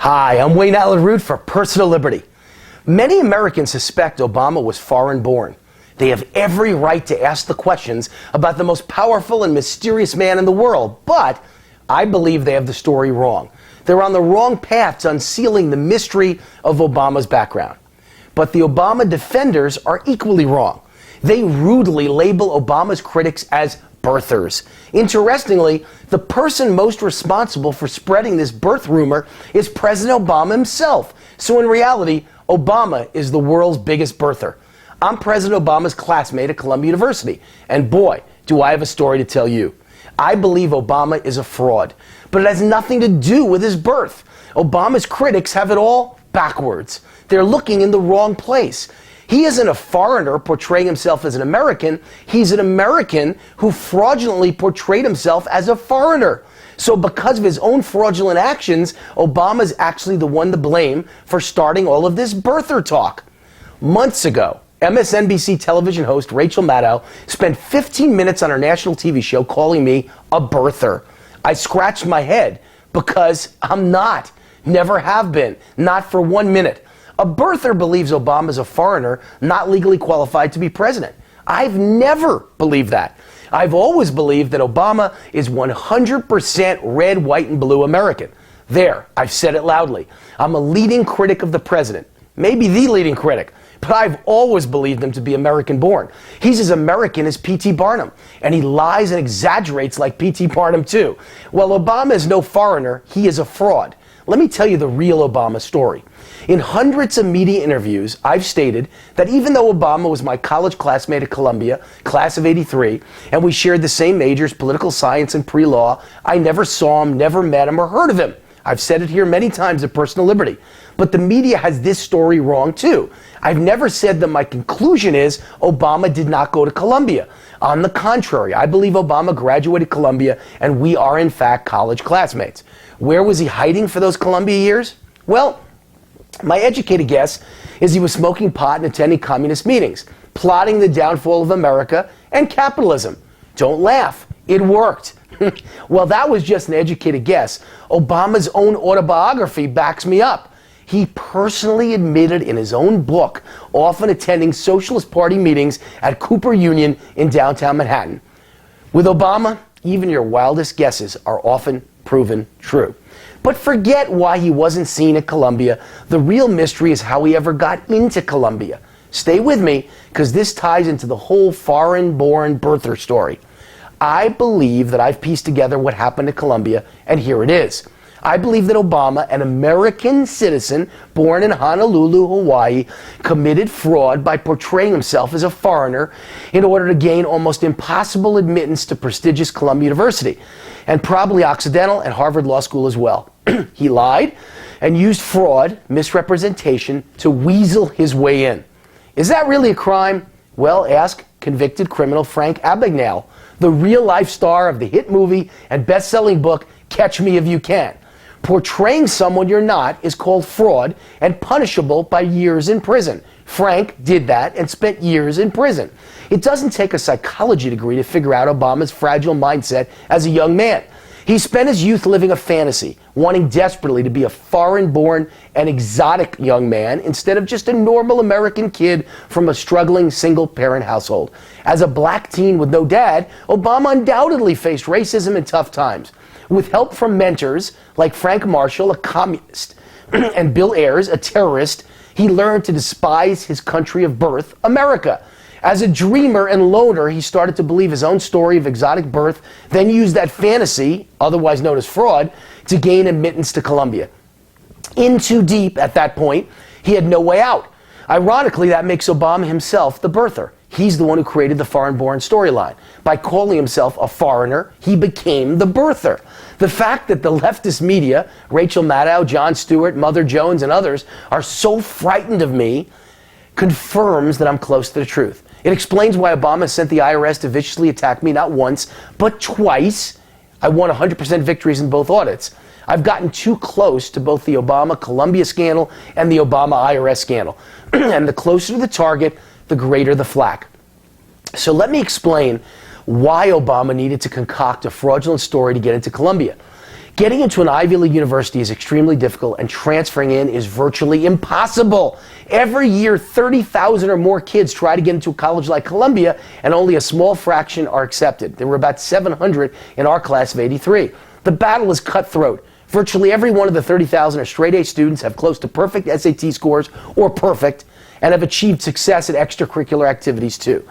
Hi, I'm Wayne Allyn-Root for Personal Liberty. Many Americans suspect Obama was foreign-born. They have every right to ask the questions about the most powerful and mysterious man in the world, but I believe they have the story wrong. They're on the wrong path to unsealing the mystery of Obama's background. But the Obama defenders are equally wrong. They rudely label Obama's critics as birthers. Interestingly, the person most responsible for spreading this birth rumor is President Obama himself. So in reality, Obama is the world's biggest birther. I'm President Obama's classmate at Columbia University, and boy, do I have a story to tell you. I believe Obama is a fraud, but it has nothing to do with his birth. Obama's critics have it all backwards. They're looking in the wrong place. He isn't a foreigner portraying himself as an American. He's an American who fraudulently portrayed himself as a foreigner. So because of his own fraudulent actions, Obama's actually the one to blame for starting all of this birther talk. Months ago, MSNBC television host Rachel Maddow spent 15 minutes on her national TV show calling me a birther. I scratched my head because I'm not, never have been, not for 1 minute. A birther believes Obama's a foreigner, not legally qualified to be president. I've never believed that. I've always believed that Obama is 100% red, white, and blue American. There, I've said it loudly. I'm a leading critic of the president, maybe the leading critic, but I've always believed him to be American-born. He's as American as P.T. Barnum, and he lies and exaggerates like P.T. Barnum too. While Obama is no foreigner, he is a fraud. Let me tell you the real Obama story. In hundreds of media interviews, I've stated that even though Obama was my college classmate at Columbia, class of '83, and we shared the same majors, political science and pre-law, I never saw him, never met him, or heard of him. I've said it here many times at Personal Liberty. But the media has this story wrong too. I've never said that my conclusion is Obama did not go to Columbia. On the contrary, I believe Obama graduated Columbia and we are in fact college classmates. Where was he hiding for those Columbia years? Well, my educated guess is he was smoking pot and attending communist meetings, plotting the downfall of America and capitalism. Don't laugh, it worked. Well, that was just an educated guess. Obama's own autobiography backs me up. He personally admitted in his own book, often attending Socialist Party meetings at Cooper Union in downtown Manhattan. With Obama, even your wildest guesses are often proven true. But forget why he wasn't seen at Columbia. The real mystery is how he ever got into Columbia. Stay with me, because this ties into the whole foreign-born birther story. I believe that I've pieced together what happened at Columbia, and here it is. I believe that Obama, an American citizen born in Honolulu, Hawaii, committed fraud by portraying himself as a foreigner in order to gain almost impossible admittance to prestigious Columbia University, and probably Occidental and Harvard Law School as well. He lied and used fraud, misrepresentation, to weasel his way in. Is that really a crime? Well, ask convicted criminal Frank Abagnale, the real-life star of the hit movie and best-selling book, Catch Me If You Can. Portraying someone you're not is called fraud and punishable by years in prison. Frank did that and spent years in prison. It doesn't take a psychology degree to figure out Obama's fragile mindset as a young man. He spent his youth living a fantasy, wanting desperately to be a foreign-born and exotic young man instead of just a normal American kid from a struggling single-parent household. As a black teen with no dad, Obama undoubtedly faced racism and tough times. With help from mentors like Frank Marshall, a communist, and Bill Ayers, a terrorist, he learned to despise his country of birth, America. As a dreamer and loner, he started to believe his own story of exotic birth, then used that fantasy, otherwise known as fraud, to gain admittance to Columbia. In too deep at that point, he had no way out. Ironically, that makes Obama himself the birther. He's the one who created the foreign-born storyline. By calling himself a foreigner, he became the birther. The fact that the leftist media, Rachel Maddow, Jon Stewart, Mother Jones, and others, are so frightened of me confirms that I'm close to the truth. It explains why Obama sent the IRS to viciously attack me not once, but twice. I won 100% victories in both audits. I've gotten too close to both the Obama Columbia scandal and the Obama IRS scandal. And the closer to the target, the greater the flack. So let me explain why Obama needed to concoct a fraudulent story to get into Columbia. Getting into an Ivy League university is extremely difficult, and transferring in is virtually impossible. Every year, 30,000 or more kids try to get into a college like Columbia, and only a small fraction are accepted. There were about 700 in our class of 83. The battle is cutthroat. Virtually every one of the 30,000 are straight-A students, have close to perfect SAT scores, or perfect, and have achieved success at extracurricular activities too.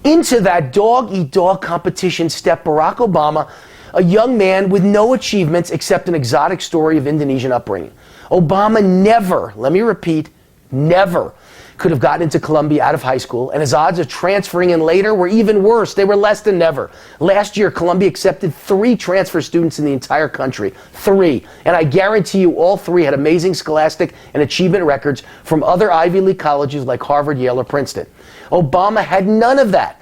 Into that dog-eat-dog competition stepped Barack Obama, a young man with no achievements except an exotic story of Indonesian upbringing. Obama never, let me repeat, never could have gotten into Columbia out of high school, and his odds of transferring in later were even worse. They were less than never. Last year, Columbia accepted 3 transfer students in the entire country. 3. And I guarantee you all 3 had amazing scholastic and achievement records from other Ivy League colleges like Harvard, Yale, or Princeton. Obama had none of that.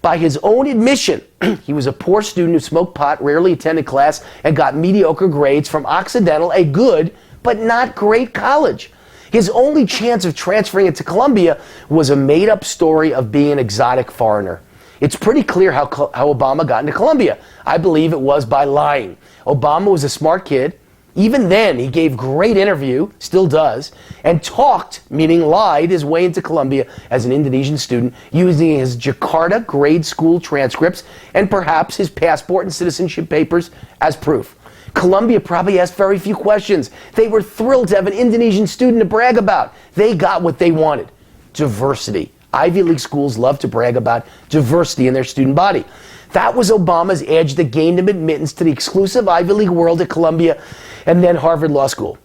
By his own admission, he was a poor student who smoked pot, rarely attended class, and got mediocre grades from Occidental, a good but not great college. His only chance of transferring into Columbia was a made-up story of being an exotic foreigner. It's pretty clear how Obama got into Columbia. I believe it was by lying. Obama was a smart kid. Even then, he gave great interview, still does, and talked, meaning lied, his way into Columbia as an Indonesian student, using his Jakarta grade school transcripts and perhaps his passport and citizenship papers as proof. Columbia probably asked very few questions. They were thrilled to have an Indonesian student to brag about. They got what they wanted: diversity. Ivy League schools love to brag about diversity in their student body. That was Obama's edge that gained him admittance to the exclusive Ivy League world at Columbia and then Harvard Law School.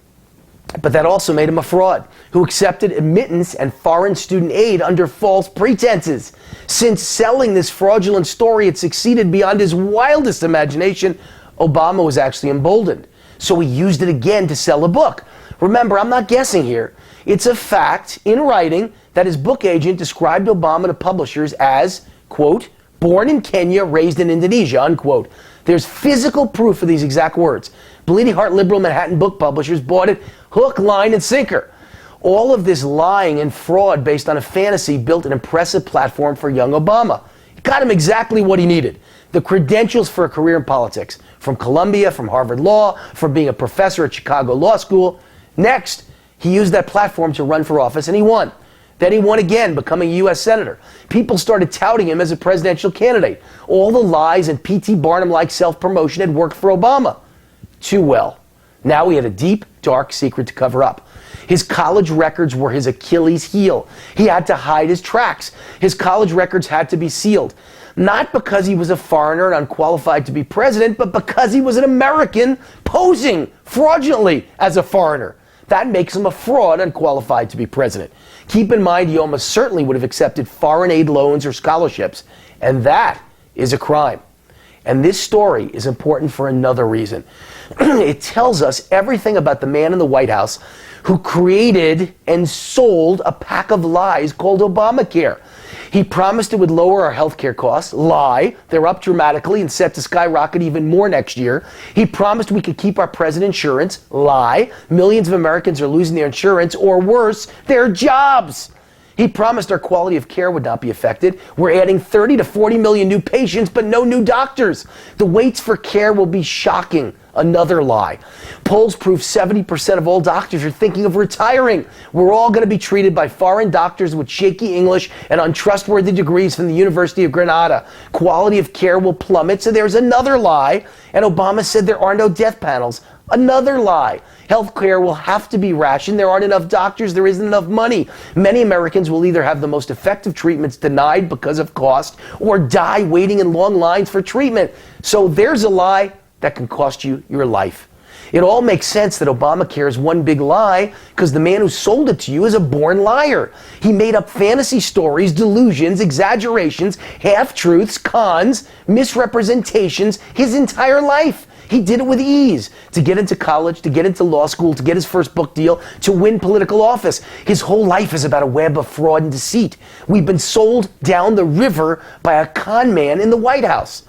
But that also made him a fraud who accepted admittance and foreign student aid under false pretenses. Since selling this fraudulent story had succeeded beyond his wildest imagination, Obama was actually emboldened. So he used it again to sell a book. Remember, I'm not guessing here. It's a fact in writing that his book agent described Obama to publishers as, quote, born in Kenya, raised in Indonesia, unquote. There's physical proof of these exact words. Bleeding Heart Liberal Manhattan book publishers bought it hook, line, and sinker. All of this lying and fraud based on a fantasy built an impressive platform for young Obama. It got him exactly what he needed: the credentials for a career in politics. From Columbia, from Harvard Law, from being a professor at Chicago Law School. Next, he used that platform to run for office, and he won. Then he won again, becoming a U.S. Senator. People started touting him as a presidential candidate. All the lies and P.T. Barnum-like self-promotion had worked for Obama. Too well. Now he had a deep, dark secret to cover up. His college records were his Achilles heel. He had to hide his tracks. His college records had to be sealed. Not because he was a foreigner and unqualified to be president, but because he was an American posing fraudulently as a foreigner. That makes him a fraud unqualified to be president. Keep in mind, he almost certainly would have accepted foreign aid loans or scholarships, and that is a crime. And this story is important for another reason. It tells us everything about the man in the White House who created and sold a pack of lies called Obamacare. He promised it would lower our health care costs. Lie. They're up dramatically and set to skyrocket even more next year. He promised we could keep our present insurance. Lie. Millions of Americans are losing their insurance, or worse, their jobs. He promised our quality of care would not be affected. We're adding 30 to 40 million new patients, but no new doctors. The waits for care will be shocking. Another lie. Polls prove 70% of all doctors are thinking of retiring. We're all going to be treated by foreign doctors with shaky English and untrustworthy degrees from the University of Granada. Quality of care will plummet, so there's another lie. And Obama said there are no death panels. Another lie. Health care will have to be rationed. There aren't enough doctors. There isn't enough money. Many Americans will either have the most effective treatments denied because of cost or die waiting in long lines for treatment. So there's a lie that can cost you your life. It all makes sense that Obamacare is one big lie because the man who sold it to you is a born liar. He made up fantasy stories, delusions, exaggerations, half-truths, cons, misrepresentations his entire life. He did it with ease. To get into college, to get into law school, to get his first book deal, to win political office. His whole life is about a web of fraud and deceit. We've been sold down the river by a con man in the White House.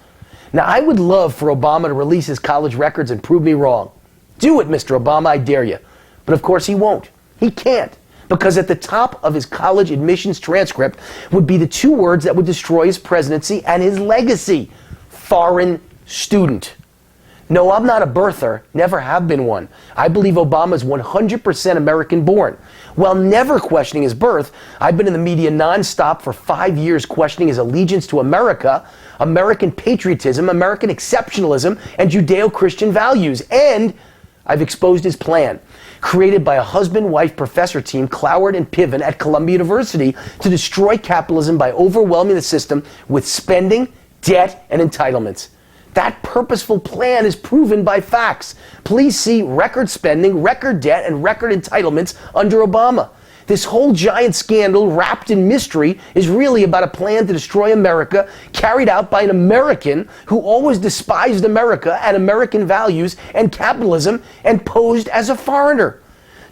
Now, I would love for Obama to release his college records and prove me wrong. Do it, Mr. Obama, I dare you. But of course he won't. He can't. Because at the top of his college admissions transcript would be the 2 words that would destroy his presidency and his legacy: foreign student. No, I'm not a birther, never have been one. I believe Obama is 100% American born. While never questioning his birth, I've been in the media nonstop for 5 years questioning his allegiance to America, American patriotism, American exceptionalism, and Judeo-Christian values. And I've exposed his plan, created by a husband-wife professor team, Cloward and Piven at Columbia University, to destroy capitalism by overwhelming the system with spending, debt, and entitlements. That purposeful plan is proven by facts. Please see record spending, record debt, and record entitlements under Obama. This whole giant scandal wrapped in mystery is really about a plan to destroy America carried out by an American who always despised America and American values and capitalism and posed as a foreigner.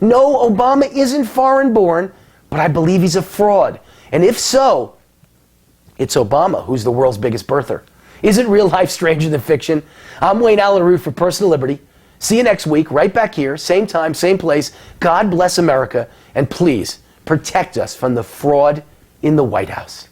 No, Obama isn't foreign born, but I believe he's a fraud. And if so, it's Obama who's the world's biggest birther. Isn't real life stranger than fiction? I'm Wayne Allen Root for Personal Liberty. See you next week, right back here, same time, same place. God bless America, and please protect us from the fraud in the White House.